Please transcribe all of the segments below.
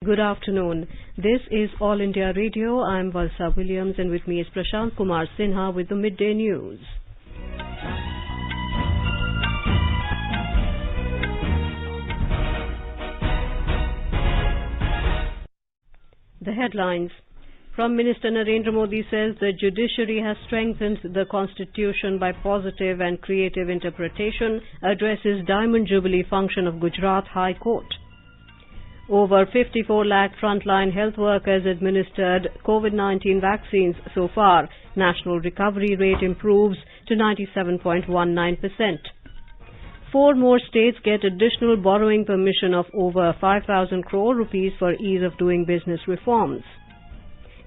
Good afternoon. This is All India Radio. I'm Valsa Williams and with me is Prashant Kumar Sinha with the Midday News. The headlines. Prime Minister Narendra Modi says the judiciary has strengthened the constitution by positive and creative interpretation, addresses Diamond Jubilee function of Gujarat High Court. Over 54 lakh frontline health workers administered COVID-19 vaccines so far. National recovery rate improves to 97.19%. 4 more states get additional borrowing permission of over 5,000 crore rupees for ease of doing business reforms.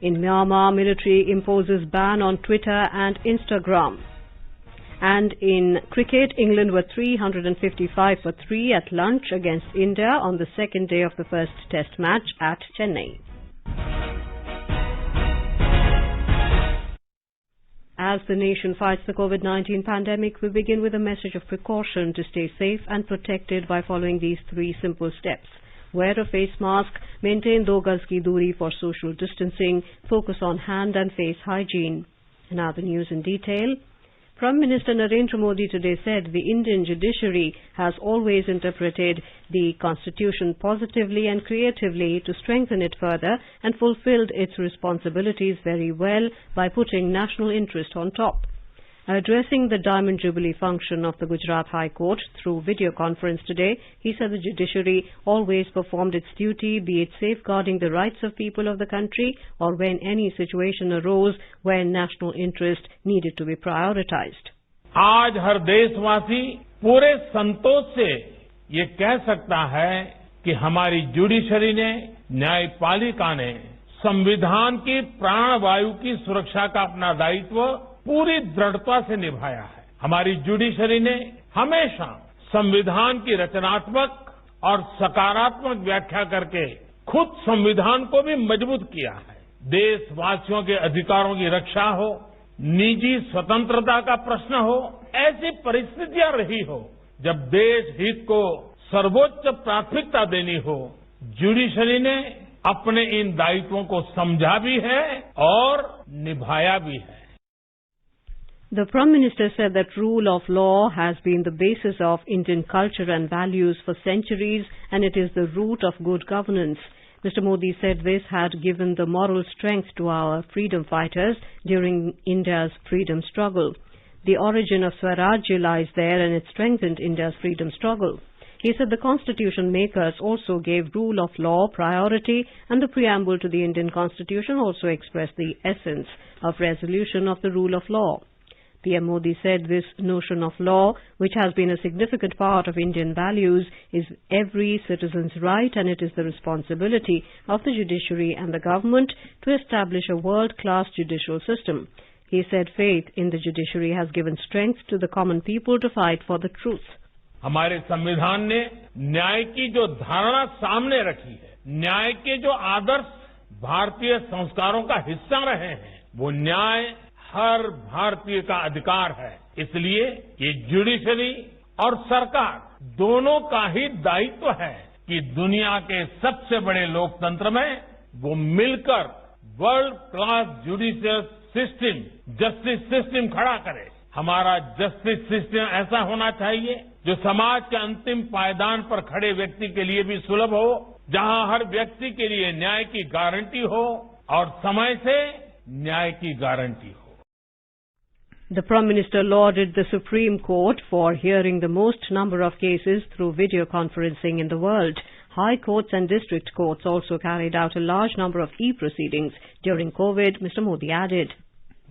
In Myanmar, military imposes ban on Twitter and Instagram. And in cricket, England were 355 for 3 at lunch against India on the second day of the first test match at Chennai. As the nation fights the COVID-19 pandemic, we begin with a message of precaution to stay safe and protected by following these 3 simple steps. Wear a face mask, maintain 2 gaz ki doori for social distancing, focus on hand and face hygiene. Now the news in detail. Prime Minister Narendra Modi today said the Indian judiciary has always interpreted the constitution positively and creatively to strengthen it further and fulfilled its responsibilities very well by putting national interest on top. Addressing the Diamond Jubilee function of the Gujarat High Court through video conference today, he said the judiciary always performed its duty, be it safeguarding the rights of people of the country or when any situation arose where national interest needed to be prioritized. आज हर देशवासी पूरे संतोष से ये कह सकता है कि हमारी जुडिशरी ने, न्यायपालिका ने संविधान की प्राणवायु की सुरक्षा का अपना दायित्व पूरी दृढ़ता से निभाया है। हमारी जुडिशरी ने हमेशा संविधान की रचनात्मक और सकारात्मक व्याख्या करके खुद संविधान को भी मजबूत किया है। देशवासियों के अधिकारों की रक्षा हो, निजी स्वतंत्रता का प्रश्न हो, ऐसी परिस्थितियां रही हो जब देश हित को सर्वोच्च प्राथमिकता देनी हो, जुडिशरी ने अपने इन दायित्वों को समझा भी है और निभाया भी है। The Prime Minister said that rule of law has been the basis of Indian culture and values for centuries and it is the root of good governance. Mr. Modi said this had given the moral strength to our freedom fighters during India's freedom struggle. The origin of Swarajya lies there and it strengthened India's freedom struggle. He said the constitution makers also gave rule of law priority and the preamble to the Indian constitution also expressed the essence of resolution of the rule of law. PM Modi said this notion of law, which has been a significant part of Indian values, is every citizen's right and it is the responsibility of the judiciary and the government to establish a world-class judicial system. He said faith in the judiciary has given strength to the common people to fight for the truth. हमारे संविधान ने न्याय की जो धारणा सामने रखी है, न्याय के जो आदर्श भारतीय संस्कारों का हिस्सा रहे हैं, वो न्याय हर भारतीय का अधिकार है। इसलिए ये जुडिशरी और सरकार दोनों का ही दायित्व है कि दुनिया के सबसे बड़े लोकतंत्र में वो मिलकर world class judicial system, justice system खड़ा करे। हमारा जस्टिस सिस्टम ऐसा होना चाहिए जो समाज के अंतिम पायदान पर खड़े व्यक्ति के लिए भी सुलभ हो, जहां हर व्यक्ति के लिए न्याय की गारंटी हो और समय से न्याय की गारंटी हो। The Prime Minister lauded the Supreme Court for hearing the most number of cases through video conferencing in the world. High courts and district courts also carried out a large number of e-proceedings during COVID, Mr. Modi added.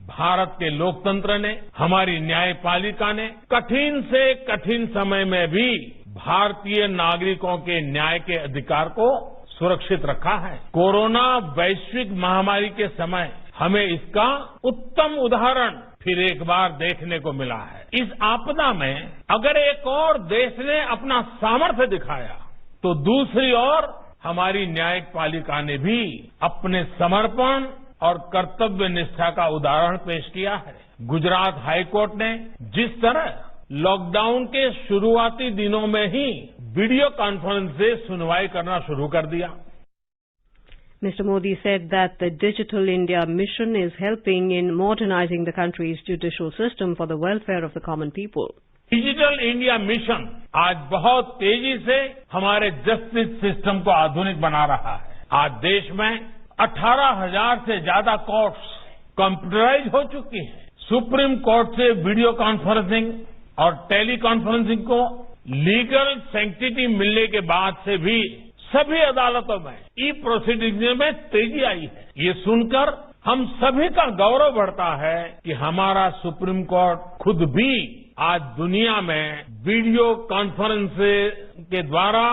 Bharat के लोकतंत्र ने, हमारी न्यायपालिका ने कठिन से कठिन समय में भी भारतीय नागरिकों के न्याय के अधिकार को सुरक्षित रखा है। कोरोना वैश्विक महामारी के समय हमें इसका उत्तम उदाहरण फिर एक बार देखने को मिला है। इस आपदा में अगर एक और देश ने अपना सामर्थ्य दिखाया तो दूसरी ओर हमारी न्यायपालिका ने भी अपने समर्पण और कर्तव्य निष्ठा का उदाहरण पेश किया है। गुजरात हाईकोर्ट ने जिस तरह लॉकडाउन के शुरुआती दिनों में ही वीडियो कॉन्फ्रेंस से सुनवाई करना शुरू कर दिया, Mr. Modi said that the Digital India mission is helping in modernizing the country's judicial system for the welfare of the common people. Digital India mission आज बहुत तेजी से हमारे जस्टिस सिस्टम को आधुनिक बना रहा है। आज देश में 18,000 से ज्यादा कोर्ट्स कंप्यूटराइज हो चुकी हैं। सुप्रीम कोर्ट से वीडियो कॉन्फ्रेंसिंग और टेली कॉन्फ्रेंसिंग को लीगल सैंक्टिटी मिलने के बाद से भी सभी अदालतों में ई प्रोसीडिंग में तेजी आई है। ये सुनकर हम सभी का गौरव बढ़ता है कि हमारा सुप्रीम कोर्ट खुद भी आज दुनिया में वीडियो कॉन्फ्रेंसिंग के द्वारा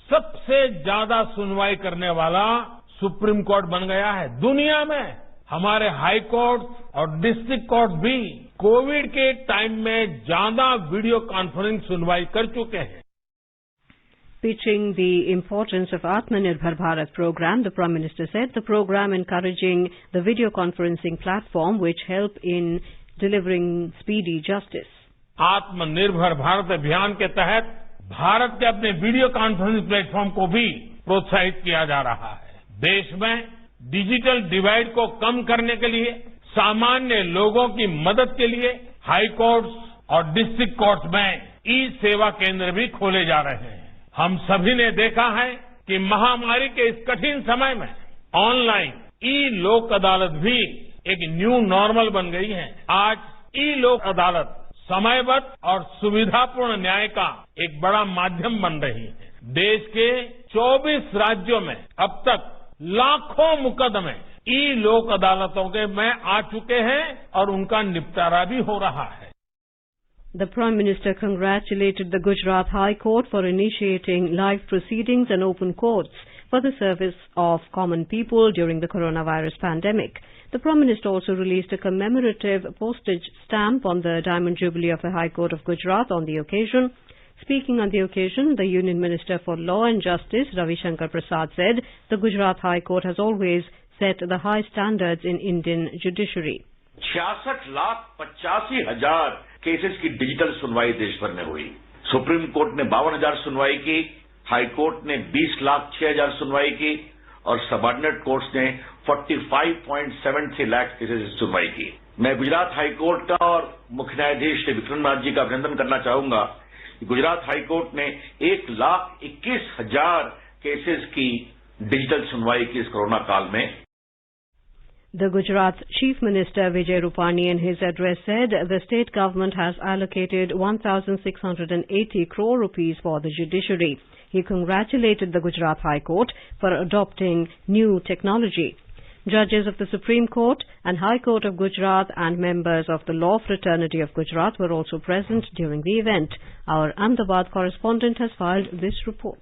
सबसे ज्यादा सुनवाई करने वाला सुप्रीम कोर्ट बन गया है। दुनिया में हमारे हाई कोर्ट और डिस्ट्रिक्ट कोर्ट भी कोविड के टाइम में ज्यादा वीडियो कॉन्फ्रेंसिंग सुनवाई कर चुके हैं। Pitching the importance of Atmanirbhar Bharat program, the Prime Minister said the program encouraging the video conferencing platform which help in delivering speedy justice. आत्मनिर्भर भारत अभियान के तहत भारत के अपने वीडियो कॉन्फ्रेंसिंग प्लेटफॉर्म को भी प्रोत्साहित किया जा रहा है। देश में डिजिटल डिवाइड को कम करने के लिए सामान्य लोगों की मदद के लिए हाई कोर्ट्स और डिस्ट्रिक्ट कोर्ट्स में ई सेवा केंद्र भी खोले जा रहे हैं। हम सभी ने देखा है कि महामारी के इस कठिन समय में ऑनलाइन ई लोक अदालत भी एक न्यू नॉर्मल बन गई है। आज ई लोक अदालत समयबद्ध और सुविधापूर्ण न्याय का एक बड़ा माध्यम बन रही है। देश के 24 राज्यों में अब तक लाखों मुकदमे ई लोक अदालतों के में आ चुके हैं और उनका निपटारा भी हो रहा है। The Prime Minister congratulated the Gujarat High Court for initiating live proceedings and open courts for the service of common people during the coronavirus pandemic. The Prime Minister also released a commemorative postage stamp on the Diamond Jubilee of the High Court of Gujarat on the occasion. Speaking on the occasion, the Union Minister for Law and Justice, Ravi Shankar Prasad, said the Gujarat High Court has always set the high standards in Indian judiciary. 66,85,000 cases की digital सुनवाई देश भर में हुई। Supreme court ने 52,000 सुनवाई की, high court ने 20,06,000 सुनवाई की और सबऑर्डिनेट कोर्ट्स ने 45.73 लाख केसेस की सुनवाई की। मैं गुजरात हाई कोर्ट का और मुख्य न्यायाधीश श्री विक्रमनाथ जी का अभिनंदन करना चाहूंगा कि गुजरात हाई कोर्ट ने 1,21,000 केसेस की डिजिटल सुनवाई की इस कोरोना काल में। The Gujarat Chief Minister Vijay Rupani in his address said the state government has allocated 1,680 crore rupees for the judiciary. He congratulated the Gujarat High Court for adopting new technology. Judges of the Supreme Court and High Court of Gujarat and members of the Law Fraternity of Gujarat were also present during the event. Our Ahmedabad correspondent has filed this report.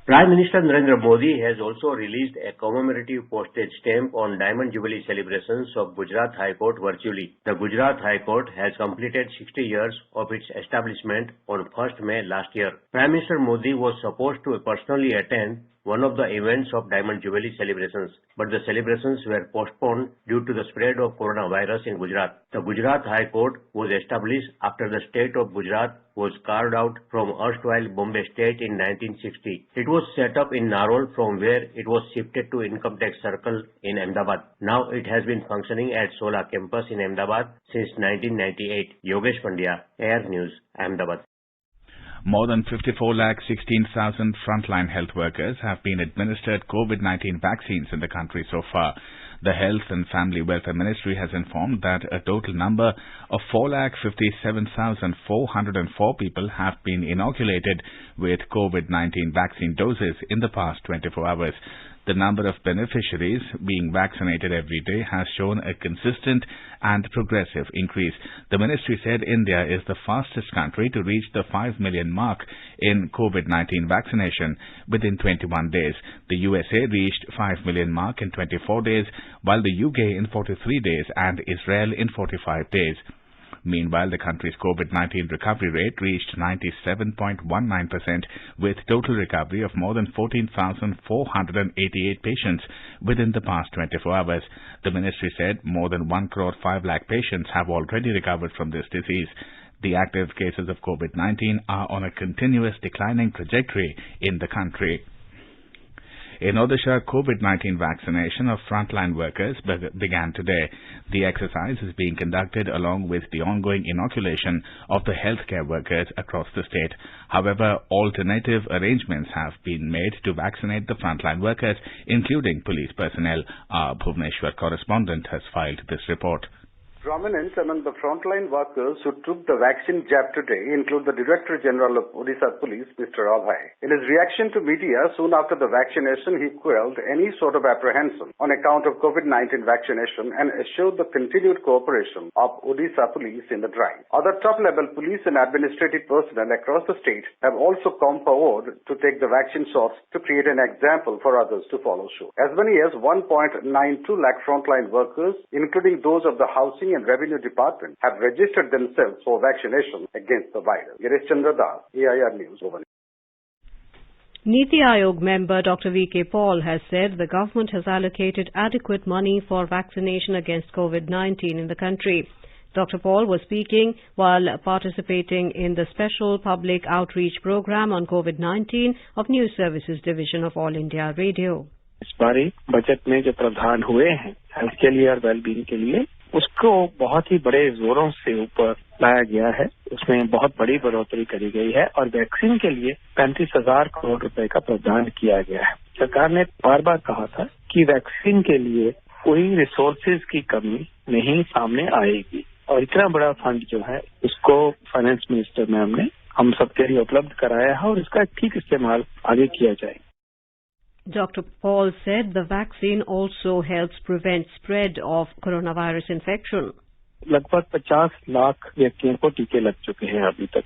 Prime Minister Narendra Modi has also released a commemorative postage stamp on Diamond Jubilee celebrations of Gujarat High Court virtually. The Gujarat High Court has completed 60 years of its establishment on 1st May last year. Prime Minister Modi was supposed to personally attend one of the events of Diamond Jubilee celebrations, but the celebrations were postponed due to the spread of coronavirus in Gujarat. The Gujarat High Court was established after the state of Gujarat was carved out from erstwhile Bombay state in 1960. It was set up in Narol, from where it was shifted to Income Tax Circle in Ahmedabad. Now it has been functioning at Sola campus in Ahmedabad since 1998. Yogesh Pandya, Air News, Ahmedabad. More than 54,16,000 frontline health workers have been administered COVID-19 vaccines in the country so far. The Health and Family Welfare Ministry has informed that a total number of 4,57,404 people have been inoculated with COVID-19 vaccine doses in the past 24 hours. The number of beneficiaries being vaccinated every day has shown a consistent and progressive increase. The ministry said India is the fastest country to reach the 5 million mark in COVID-19 vaccination within 21 days. The USA reached 5 million mark in 24 days, while the UK in 43 days and Israel in 45 days. Meanwhile, the country's COVID-19 recovery rate reached 97.19%, with total recovery of more than 14,488 patients within the past 24 hours. The ministry said more than 1 crore 5 lakh patients have already recovered from this disease. The active cases of COVID-19 are on a continuous declining trajectory in the country. In Odisha, COVID-19 vaccination of frontline workers began today. The exercise is being conducted along with the ongoing inoculation of the healthcare workers across the state. However, alternative arrangements have been made to vaccinate the frontline workers, including police personnel. Our Bhubaneswar correspondent has filed this report. Prominent among the frontline workers who took the vaccine jab today include the Director General of Odisha Police, Mr. Abhay. In his reaction to media soon after the vaccination, he quelled any sort of apprehension on account of COVID-19 vaccination and assured the continued cooperation of Odisha Police in the drive. Other top-level police and administrative personnel across the state have also come forward to take the vaccine shots to create an example for others to follow suit. As many as 1.92 lakh frontline workers, including those of the Housing and Revenue Department, have registered themselves for vaccination against the virus. Girish Chandra Das, AIR News, Bhubaneswar. Niti Aayog member Dr. V.K. Paul has said the government has allocated adequate money for vaccination against COVID-19 in the country. Dr. Paul was speaking while participating in the special public outreach program on COVID-19 of News Services Division of All India Radio. इस बारे budget में जो प्रावधान हुए हैं health के लिए और वेलबींग के लिए, उसको बहुत ही बड़े जोरों से ऊपर लाया गया है। उसमें बहुत बड़ी बढ़ोतरी करी गई है और वैक्सीन के लिए 35,000 करोड़ रुपए का प्रावधान किया गया है। सरकार ने बार बार कहा था कि वैक्सीन के लिए कोई रिसोर्सेज की कमी नहीं सामने आएगी और इतना बड़ा फंड जो है उसको फाइनेंस मिनिस्टर मैम ने हम सबके लिए उपलब्ध कराया है और इसका ठीक इस्तेमाल आगे किया जाए। Dr. Paul said the vaccine also helps prevent spread of coronavirus infection. लगभग 50 लाख व्यक्तियों को टीके लग चुके हैं अभी तक,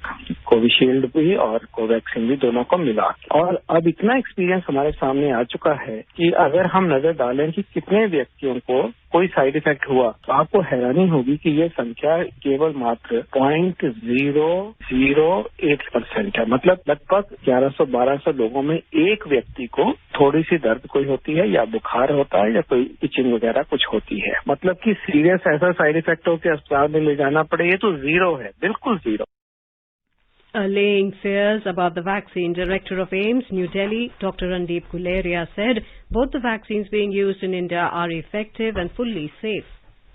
कोविशील्ड भी और कोवैक्सीन भी, दोनों को मिला। और अब इतना एक्सपीरियंस हमारे सामने आ चुका है कि अगर हम नजर डालें कि कितने व्यक्तियों को कोई साइड इफेक्ट हुआ तो आपको हैरानी होगी कि ये संख्या केवल मात्र 0.008% है। मतलब लगभग 1100-1200 लोगों में एक व्यक्ति को थोड़ी सी दर्द कोई होती है या बुखार होता है या कोई इचिंग वगैरह कुछ होती है। मतलब कि सीरियस ऐसा साइड इफेक्ट हो के अस्पताल में ले जाना पड़े, ये तो जीरो है, बिल्कुल zero. Allaying fears about the vaccine, Director of AIIMS, New Delhi, Dr. Randeep Guleria said both the vaccines being used in India are effective and fully safe.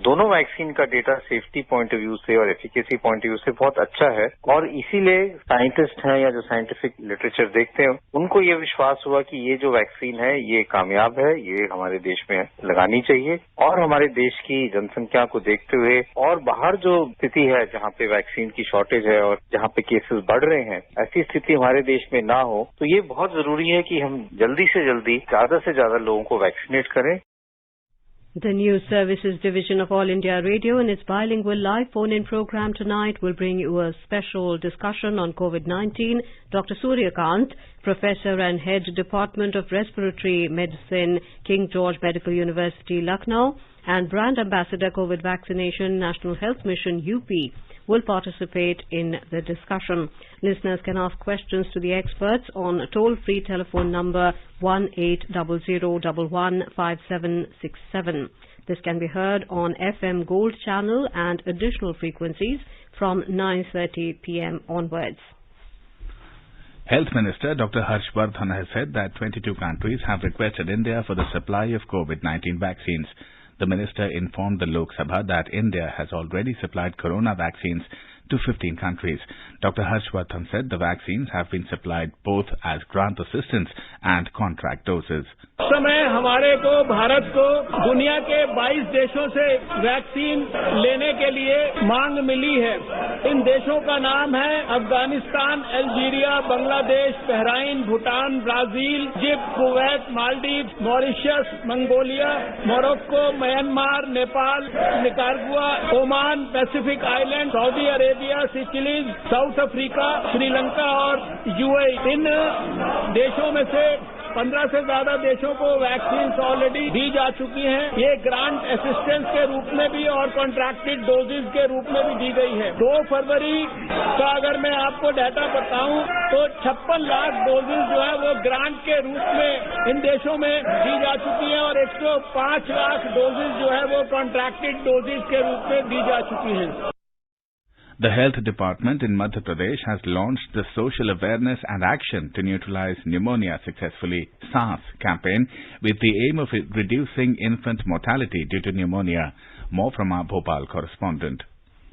दोनों वैक्सीन का data safety point of view से और efficacy point of view से बहुत अच्छा है और इसीलिए साइंटिस्ट हैं या जो साइंटिफिक लिटरेचर देखते हैं उनको ये विश्वास हुआ कि ये जो वैक्सीन है ये कामयाब है, ये हमारे देश में लगानी चाहिए और हमारे देश की जनसंख्या को देखते हुए और बाहर जो स्थिति है जहाँ पे वैक्सीन की शॉर्टेज है और जहाँ पे केसेस बढ़ रहे हैं, ऐसी स्थिति हमारे देश में ना हो, तो ये बहुत जरूरी है कि हम जल्दी से जल्दी ज्यादा से ज्यादा लोगों को वैक्सीनेट करें। The News Services Division of All India Radio in its bilingual live phone-in program tonight will bring you a special discussion on COVID-19. Dr. Suryakant, Professor and Head Department of Respiratory Medicine, King George Medical University, Lucknow, and Brand Ambassador COVID Vaccination National Health Mission, UP, will participate in the discussion. Listeners can ask questions to the experts on toll-free telephone number 1800115767. This can be heard on FM Gold channel and additional frequencies from 9:30 p.m. onwards. Health Minister Dr. Harshvardhan has said that 22 countries have requested India for the supply of COVID-19 vaccines. The minister informed the Lok Sabha that India has already supplied corona vaccines to 15 countries. Dr. Harshvardhan said the vaccines have been supplied both as grant assistance and contract doses. इस समय हमारे को भारत को दुनिया के 22 देशों से vaccine लेने के लिए मांग मिली है। इन देशों का नाम है Afghanistan, Algeria, Bangladesh, Bahrain, Bhutan, Brazil, Egypt, Kuwait, Maldives, Mauritius, Mongolia, Morocco, Myanmar, Nepal, Nicaragua, Oman, Pacific Island, Saudi Arabia, Seychelles, South Africa, Sri Lanka और यूएई। इन देशों में से 15 से ज्यादा देशों को वैक्सीन ऑलरेडी दी जा चुकी हैं। ये ग्रांट असिस्टेंस के रूप में भी और कॉन्ट्रैक्टेड डोजेज के रूप में भी दी गई है। 2 फरवरी का अगर मैं आपको डाटा बताऊं तो 56 लाख डोजेज जो है वो ग्रांट के रूप में इन देशों में दी जा चुकी हैं और 105 लाख डोजेज जो है वो कॉन्ट्रैक्टेड डोजेज के रूप में दी जा चुकी हैं। The Health Department in Madhya Pradesh has launched the Social Awareness and Action to Neutralize Pneumonia Successfully (SARS) campaign with the aim of reducing infant mortality due to pneumonia. More from our Bhopal correspondent.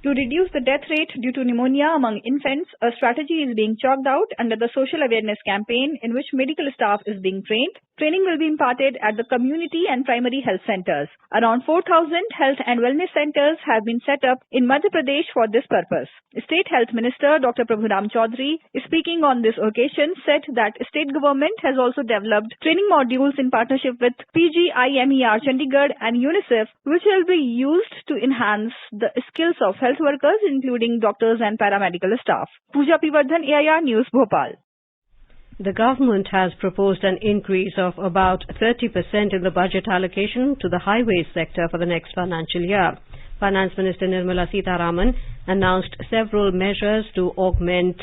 To reduce the death rate due to pneumonia among infants, a strategy is being chalked out under the Social Awareness campaign in which medical staff is being trained. Training will be imparted at the community and primary health centers. Around 4,000 health and wellness centers have been set up in Madhya Pradesh for this purpose. State Health Minister Dr. Prabhuram Chaudhary, speaking on this occasion, said that state government has also developed training modules in partnership with PGIMER Chandigarh and UNICEF, which will be used to enhance the skills of health workers, including doctors and paramedical staff. Pooja Pivardhan, AIR News, Bhopal. The government has proposed an increase of about 30% in the budget allocation to the highways sector for the next financial year. Finance Minister Nirmala Sitharaman announced several measures to augment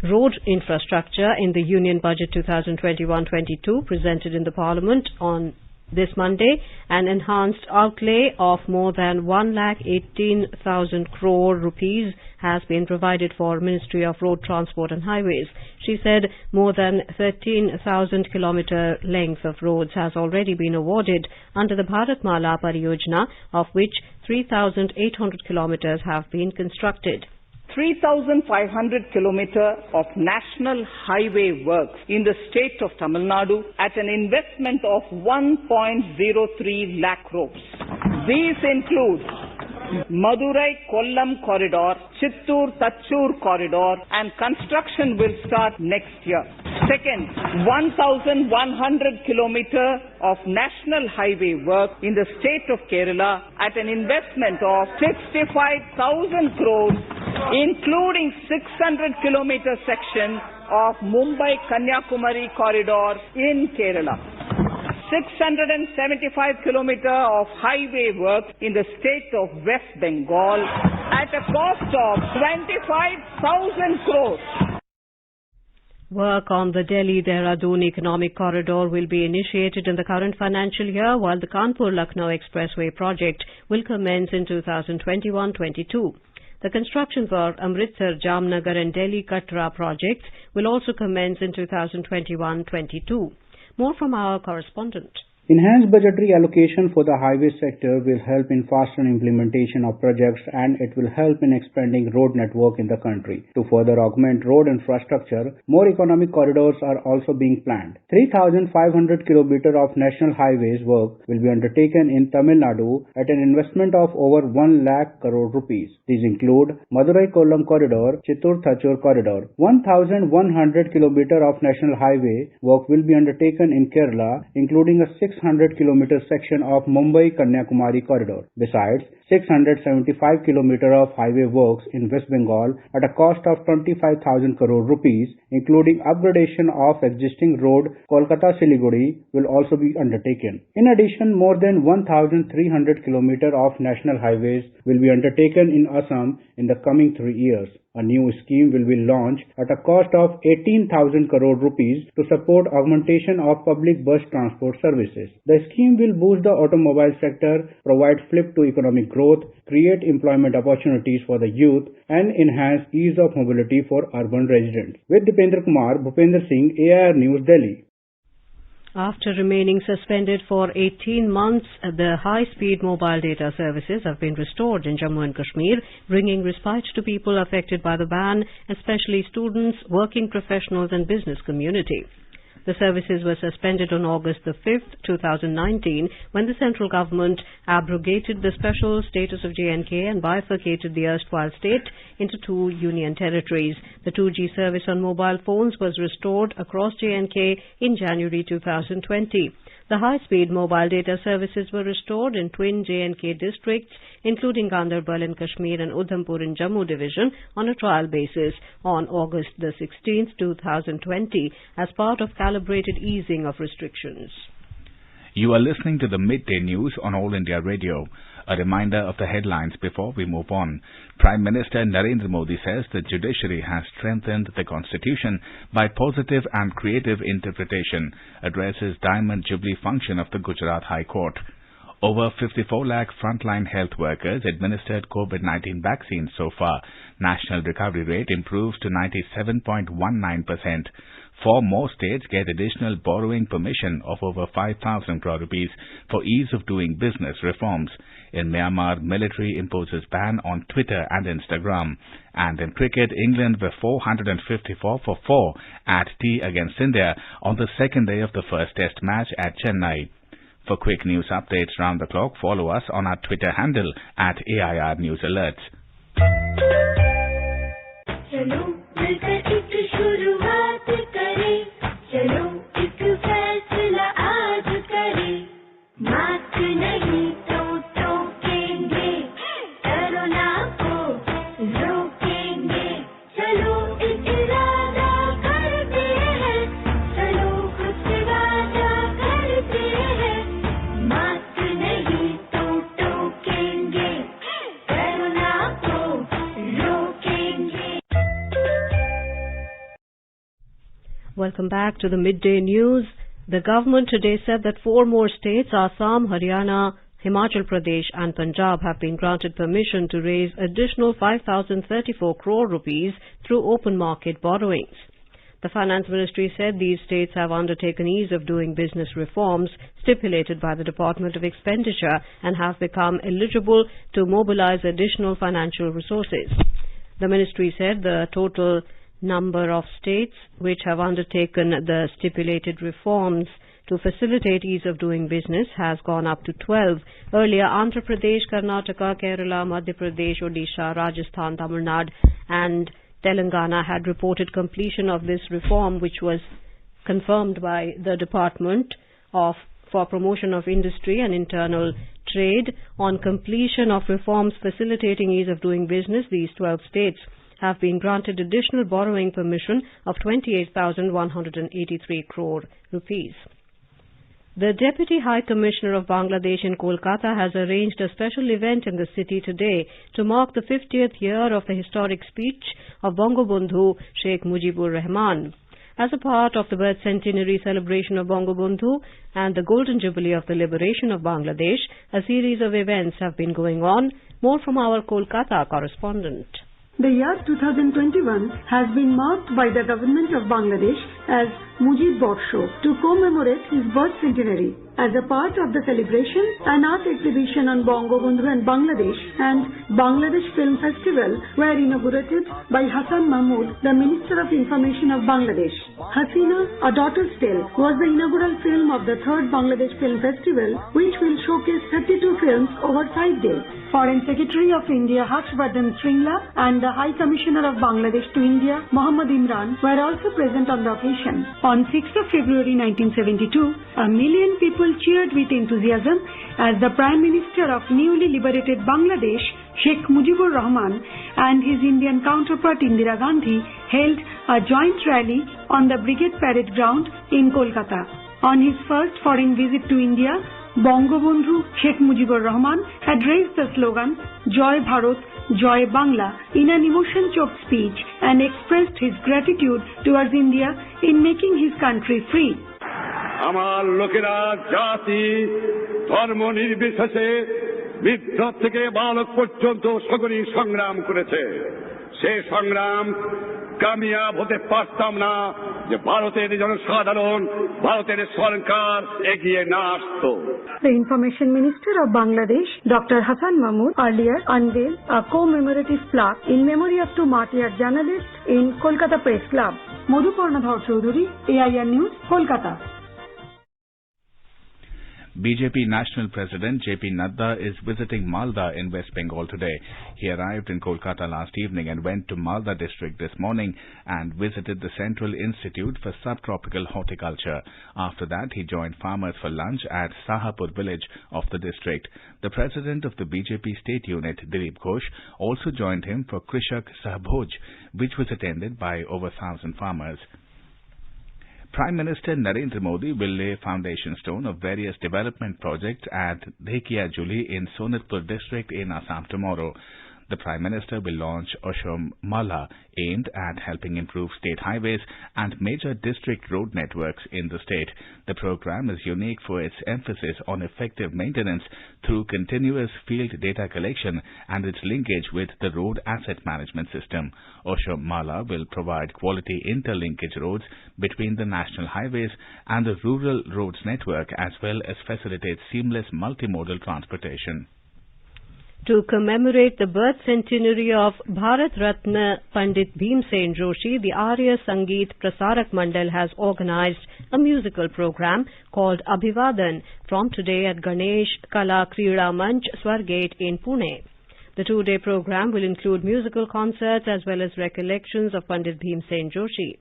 road infrastructure in the Union Budget 2021-22 presented in the Parliament on this Monday. An enhanced outlay of more than 1,18,000 crore rupees has been provided for Ministry of Road Transport and Highways. She said more than 13,000 kilometre length of roads has already been awarded under the Bharatmala Pariyojana, of which 3,800 kilometres have been constructed. 3,500 kilometers of national highway works in the state of Tamil Nadu at an investment of 1.03 lakh crores. These include Madurai-Kollam corridor, Chittoor-Tachur corridor, and construction will start next year. Second, 1,100 kilometers of national highway work in the state of Kerala at an investment of 65,000 crores, including 600 kilometer section of Mumbai-Kanyakumari corridor in Kerala. 675 kilometers of highway work in the state of West Bengal at a cost of 25,000 crores. Work on the Delhi-Dehradun Economic Corridor will be initiated in the current financial year, while the Kanpur-Lucknow Expressway project will commence in 2021-22. The construction for Amritsar, Jamnagar and Delhi-Katra projects will also commence in 2021-22. More from our correspondent. Enhanced budgetary allocation for the highway sector will help in faster implementation of projects, and it will help in expanding road network in the country. To further augment road infrastructure, more economic corridors are also being planned. 3,500 kilometers of national highways work will be undertaken in Tamil Nadu at an investment of over 1 lakh crore rupees. These include Madurai-Kollam corridor, Chittoor-Tachur corridor. 1,100 kilometers of national highway work will be undertaken in Kerala, including a 600-kilometer section of Mumbai-Kanyakumari corridor. Besides, 675 kilometers of highway works in West Bengal at a cost of 25,000 crore rupees, including upgradation of existing road Kolkata-Siliguri, will also be undertaken. In addition, more than 1,300 kilometers of national highways will be undertaken in Assam in the coming 3 years. A new scheme will be launched at a cost of 18,000 crore rupees to support augmentation of public bus transport services. The scheme will boost the automobile sector, provide flip to economic growth, create employment opportunities for the youth, and enhance ease of mobility for urban residents. With Dipendra Kumar, Bhupender Singh, AIR News, Delhi. After remaining suspended for 18 months, the high-speed mobile data services have been restored in Jammu and Kashmir, bringing respite to people affected by the ban, especially students, working professionals and business community. The services were suspended on August the 5th, 2019, when the central government abrogated the special status of J&K and bifurcated the erstwhile state into 2 union territories. The 2G service on mobile phones was restored across J&K in January 2020. The high-speed mobile data services were restored in twin J&K districts, including Ganderbal in Kashmir and Udhampur in Jammu division, on a trial basis on August the 16th, 2020, as part of calibrated easing of restrictions. You are listening to the Midday News on All India Radio. A reminder of the headlines before we move on. Prime Minister Narendra Modi says the judiciary has strengthened the constitution by positive and creative interpretation, addresses Diamond Jubilee function of the Gujarat High Court. Over 54 lakh frontline health workers administered COVID-19 vaccines so far. National recovery rate improves to 97.19%. 4 more states get additional borrowing permission of over 5,000 crore rupees for ease of doing business reforms. In Myanmar, military imposes ban on Twitter and Instagram. And in cricket, England were 454 for 4 at tea against India on the second day of the first test match at Chennai. For quick news updates round the clock, follow us on our Twitter handle at AIR News Alerts. चलो मिलकर एक शुरुआत करें, चलो एक फैसला आज करें, मास्क नहीं तो टोकेंगे, कोरोना को रोकेंगे, चलो एक इरादा करते हैं, चलो खुद से वादा करते हैं, मास्क नहीं तो टोकेंगे, कोरोना को रोकेंगे. Welcome back to the Midday News. The government today said that 4 more states, Assam, Haryana, Himachal Pradesh and Punjab, have been granted permission to raise additional 5,034 crore rupees through open market borrowings. The Finance Ministry said these states have undertaken ease of doing business reforms stipulated by the Department of Expenditure and have become eligible to mobilize additional financial resources. The ministry said the total number of states which have undertaken the stipulated reforms to facilitate ease of doing business has gone up to 12. Earlier, Andhra Pradesh, Karnataka, Kerala, Madhya Pradesh, Odisha, Rajasthan, Tamil Nadu and Telangana had reported completion of this reform, which was confirmed by the Department for Promotion of Industry and Internal Trade. On completion of reforms facilitating ease of doing business, these 12 states have been granted additional borrowing permission of 28,183 crore rupees. The Deputy High Commissioner of Bangladesh in Kolkata has arranged a special event in the city today to mark the 50th year of the historic speech of Bangabandhu Sheikh Mujibur Rahman. As a part of the birth centenary celebration of Bangabandhu and the Golden Jubilee of the liberation of Bangladesh, a series of events have been going on. More from our Kolkata correspondent. The year 2021 has been marked by the government of Bangladesh as Mujib Borsho to commemorate his birth centenary. As a part of the celebration, an art exhibition on Bangabandhu and Bangladesh and Bangladesh Film Festival were inaugurated by Hassan Mahmood, the Minister of Information of Bangladesh. Hasina, A Daughter's Tale was the inaugural film of the 3rd Bangladesh Film Festival, which will showcase 32 films over 5 days. Foreign Secretary of India Harshvardhan Shringla and the High Commissioner of Bangladesh to India Mohammad Imran were also present on the occasion. On 6th of February 1972, a million people cheered with enthusiasm as the Prime Minister of newly liberated Bangladesh, Sheikh Mujibur Rahman, and his Indian counterpart Indira Gandhi held a joint rally on the Brigade Parade Ground in Kolkata. On his first foreign visit to India, Bangabandhu Sheikh Mujibur Rahman had raised the slogan Joy Bharat, Joy Bangla in an emotion-choked speech and expressed his gratitude towards India in making his country free. আমার লোকেরা জাতি ধর্ম নির্বিশেষে বিদ্রোহ থেকে বালক পর্যন্ত সকলেই সংগ্রাম করেছে। সেই সংগ্রাম কামিয়াব হতে পারতাম না যে ভারতের জনসাধারণ ভারতের সরকার এগিয়ে না আসতো। The Information Minister of Bangladesh, Dr. Hassan Mahmood, earlier unveiled a commemorative plaque in memory of 2 martyred journalists in Kolkata Press Club. Madhuparna Dhar Chaudhary, AIR News, Kolkata. BJP National President JP Nadda is visiting Malda in West Bengal today. He arrived in Kolkata last evening and went to Malda district this morning and visited the Central Institute for Subtropical Horticulture. After that, he joined farmers for lunch at Sahapur village of the district. The president of the BJP state unit, Dilip Ghosh, also joined him for Krishak Sahbhoj, which was attended by over 1,000 farmers. Prime Minister Narendra Modi will lay foundation stone of various development projects at Dhekia Juli in Sonitpur district in Assam tomorrow. The Prime Minister will launch Asham Mala, aimed at helping improve state highways and major district road networks in the state. The program is unique for its emphasis on effective maintenance through continuous field data collection and its linkage with the road asset management system. Asham Mala will provide quality interlinkage roads between the national highways and the rural roads network, as well as facilitate seamless multimodal transportation. To commemorate the birth centenary of Bharat Ratna Pandit Bhimsen Joshi, the Arya Sangeet Prasarak Mandal has organized a musical program called Abhivadan from today at Ganesh Kala Krida Manch, Swargate in Pune. The two-day program will include musical concerts as well as recollections of Pandit Bhimsen Joshi.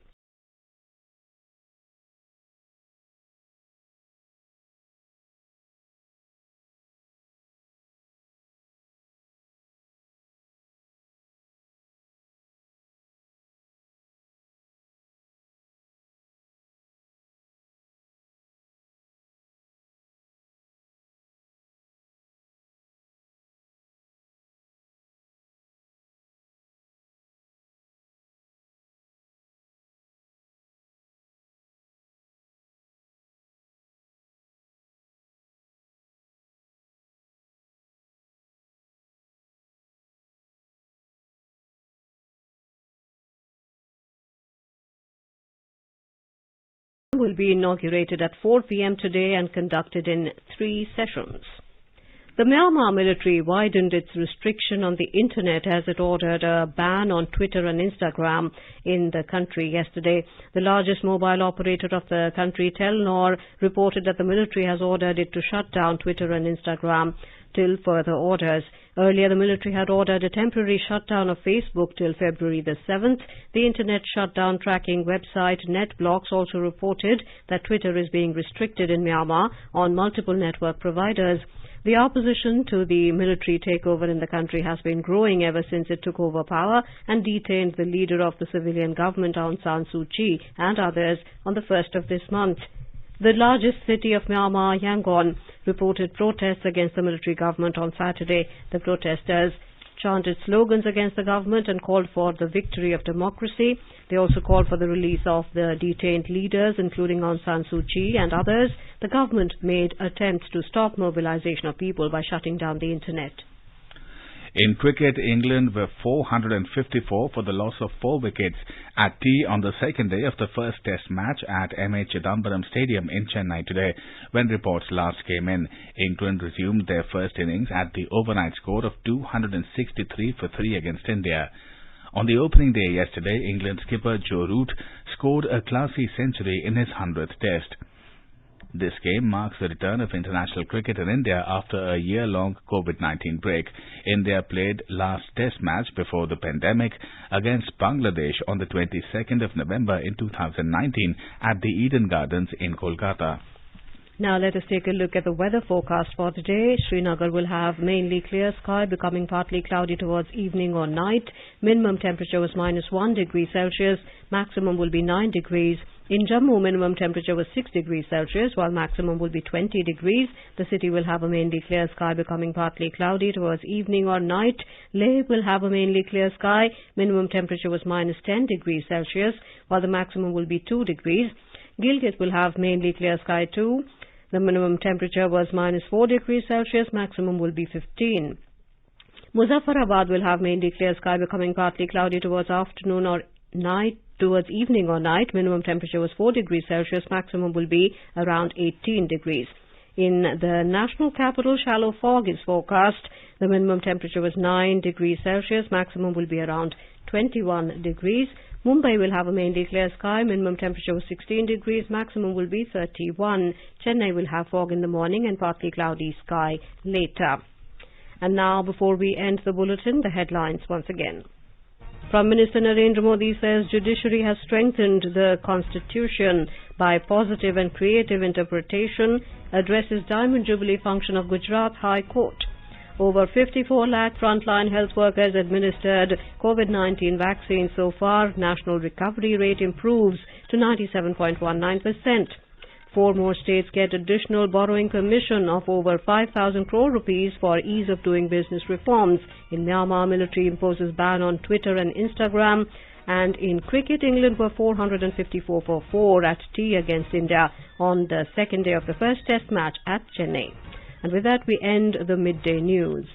Will be inaugurated at 4 p.m. today and conducted in 3 sessions. The Myanmar military widened its restriction on the internet as it ordered a ban on Twitter and Instagram in the country yesterday. The largest mobile operator of the country, Telnor, reported that the military has ordered it to shut down Twitter and Instagram till further orders. Earlier, the military had ordered a temporary shutdown of Facebook till February the 7th. The internet shutdown tracking website NetBlocks also reported that Twitter is being restricted in Myanmar on multiple network providers. The opposition to the military takeover in the country has been growing ever since it took over power and detained the leader of the civilian government, Aung San Suu Kyi, and others on the 1st of this month. The largest city of Myanmar, Yangon, reported protests against the military government on Saturday. The protesters chanted slogans against the government and called for the victory of democracy. They also called for the release of the detained leaders, including Aung San Suu Kyi and others. The government made attempts to stop mobilization of people by shutting down the internet. In cricket, England were 454 for the loss of 4 wickets at tea on the second day of the first test match at MA Chidambaram Stadium in Chennai today. When reports last came in, England resumed their first innings at the overnight score of 263 for 3 against India. On the opening day yesterday, England skipper Joe Root scored a classy century in his 100th test. This game marks the return of international cricket in India after a year-long COVID-19 break. India played last test match before the pandemic against Bangladesh on the 22nd of November in 2019 at the Eden Gardens in Kolkata. Now let us take a look at the weather forecast for today. Srinagar will have mainly clear sky, becoming partly cloudy towards evening or night. Minimum temperature was -1 degree Celsius. Maximum will be 9 degrees. In Jammu, minimum temperature was 6 degrees Celsius, while maximum will be 20 degrees. The city will have a mainly clear sky, becoming partly cloudy towards evening or night. Leh will have a mainly clear sky. Minimum temperature was -10 degrees Celsius, while the maximum will be 2 degrees. Gilgit will have mainly clear sky too. The minimum temperature was -4 degrees Celsius, maximum will be 15. Muzaffarabad will have mainly clear sky, becoming partly cloudy towards afternoon or night, towards evening or night. Minimum temperature was 4 degrees Celsius, maximum will be around 18 degrees. In the national capital, shallow fog is forecast. The minimum temperature was 9 degrees Celsius, maximum will be around 21 degrees. Mumbai will have a mainly clear sky. Minimum temperature was 16 degrees. Maximum will be 31. Chennai will have fog in the morning and partly cloudy sky later. And now, before we end the bulletin, the headlines once again. Prime Minister Narendra Modi says judiciary has strengthened the constitution by positive and creative interpretation, addresses Diamond Jubilee function of Gujarat High Court. Over 54 lakh frontline health workers administered COVID-19 vaccines so far. National recovery rate improves to 97.19%. 4 more states get additional borrowing permission of over 5,000 crore rupees for ease of doing business reforms. In Myanmar, military imposes ban on Twitter and Instagram. And in cricket, England were 454 for 4 at tea against India on the second day of the first test match at Chennai. And with that, we end the midday news.